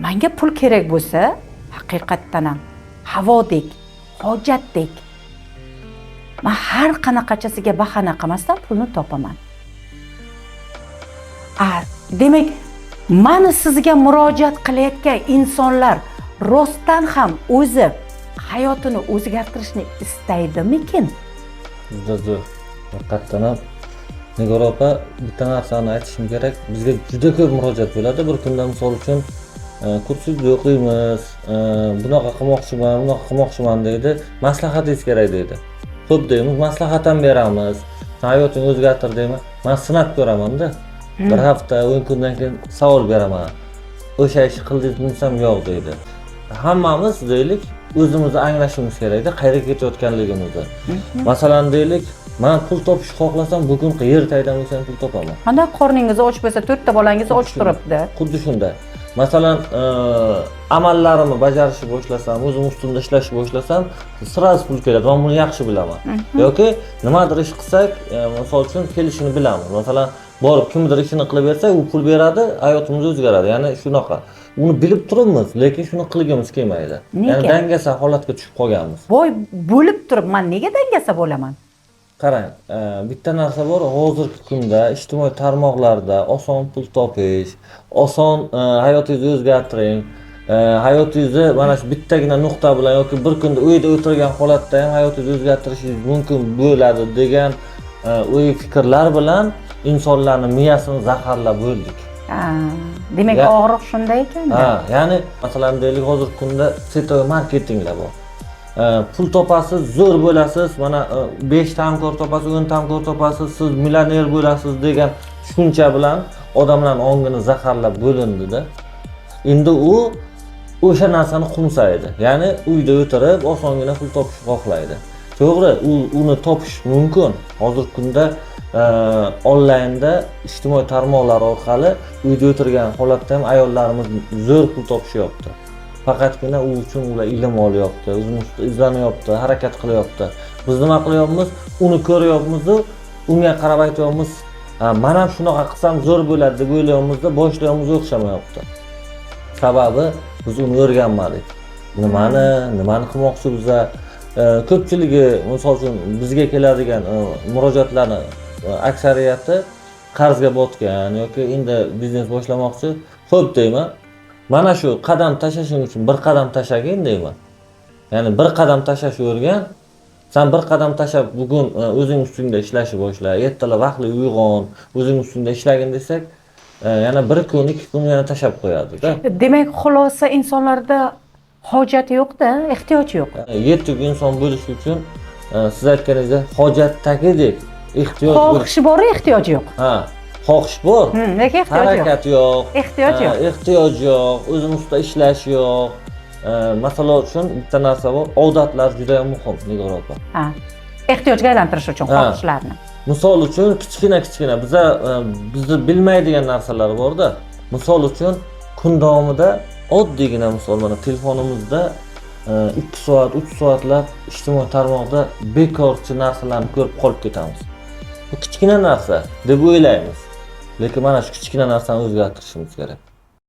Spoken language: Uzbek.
menga pul kerak bo'lsa, haqiqatdan ham havodek, hojatdek men har qanaqachasiga bahona qilmasdan pulni topaman. Demak, meni sizga murojaat qilayotgan insonlar rostdan ham o'zi hayotini o'zgartirishni istaydimikin? Juda zo'r. Haqiqatdan ham Nigora opa, bitta narsani aytishim kerak. Bizga juda ko'p murojaat bo'ladi. Bir kunda misol uchun kursda o'qiymiz, bunaqa qilmoqchiman deydi, maslahatingiz kerak deydi. Xo'p deymiz, maslahat ham beramiz. Hayotingni o'zgartir deyman. Men sinab ko'raman-da. Bir hafta, 10 kundan keyin savol beraman. O'sha ishni qildingizmi desam, yo'q deydi. Hammamiz deylik, o'zimizni anglashimiz kerak-da, qayerga ketayotganligimizni. Masalan deylik, men pul topishni xohlasam, bugun yer taydan bo'lsam pul topaman. Mana qorningiz och bo'lsa, 4 ta bolangiz och turibdi. Xuddi shunday. Masalan, amallarimni bajarishni boshlasam, o'zim ustimda ishlashni boshlasam, sirasiz pul keladi. Men buni yaxshi bilaman. Yoki nimadir ish qilsak, misol uchun kelishini bilamiz. Masalan, borib kimdir ishini qilib bersak, u pul beradi, hayotimiz o'zgaradi. Ya'ni shunaqa. Uni bilib turibmiz, lekin shuni qilgimiz kelmaydi. Ya'ni dangasa holatga tushib qolganmiz. Voy, bo'lib turib, men nega dangasa bo'laman? Qarang, bitta narsa bor, hozirgi kunda ijtimoiy tarmoqlarda oson pul topish, oson hayotingizni o'zgartiring. Hayotingizni mana shu bittagina nuqta bilan yoki bir kunda uyda o'tirgan holatda ham hayotingizni o'zgartirishingiz mumkin bo'ladi degan o'y fikrlar bilan insonlarning miyasini zaharlab bo'ldik. Demak, og'riq shunday ekan. Ya'ni masalan deylik, hozirgi kunda setoy marketinglar bor. Pul topasiz, zo'r bo'lasiz, mana 5 ta hamkor topasiz, 10 ta hamkor topasiz, siz millioner bo'lasiz degan tushuncha bilan odamlarning ongini zaharlab bo'lindi-da. Endi u o'sha narsani qumsaydi. Ya'ni uyda o'tirib osongina pul topishni xohlaydi. To'g'ri, uni topish mumkin. Hozirgi kunda onlaynda ijtimoiy tarmoqlar orqali uyda o'tirgan holatda ham ayollarimiz zo'r pul topishyapti. Faqatgina u uchun ular ilm olyapti, o'zini izlanyapti, harakat qilyapti. Biz nima qilyapmiz? Uni ko'ryapmiz-ku, unga qarab aytyapmiz, "Men ham shunaqa qilsam zo'r bo'ladi" deb o'ylayapmiz-da, boshlayapmiz, o'xshamayapti. Sababi biz uni o'rganmadik. Nimani qilmoqchi biza? Ko'pchiligi, misol uchun bizga keladigan murojaatlarning aksariyati qarzga botgan yoki endi biznes boshlamoqchi. Xo'p deyman. Mana shu qadam tashashing uchun bir qadam tashagin deyman. Ya'ni bir qadam tashash o'rgan. Sen bir qadam tashab bugun o'zing ustingda ishlashni boshla. Ertalab vaqtli uyg'on, o'zing ustingda ishlagin desak, yana bir kun, 2 kun yana tashab qo'yadi-da. Demak, xulosa insonlarda hojat yo'q-da, ehtiyoj yo'q. Yetuk inson bo'lish uchun siz aytganingizdek hojatdagidek ehtiyoj bor. Xohishi bor, ehtiyoj yo'q. Xohish bor, lekin ehtiyoj yo'q. Harakat yo'q. Ehtiyoj yo'q. Ehtiyoj yo'q, o'zing ustida ishlash yo'q. Masalan uchun bitta narsa bor, odatlar juda ham muhim, Nigora opa. Ehtiyojga aylantirish uchun xohishlarni. Misol uchun kichkina bizni bilmaydigan narsalar bor-da. Misol uchun kun davomida oddiygina misol mana telefonimizda 2 soat, 3 soatlab ijtimoiy tarmoqda bekorchi narsalarni ko'rib qolib ketamiz. Bu kichkina narsa deb o'ylaymiz. Lekin mana shu kichkina narsani o'zgartirishimiz kerak.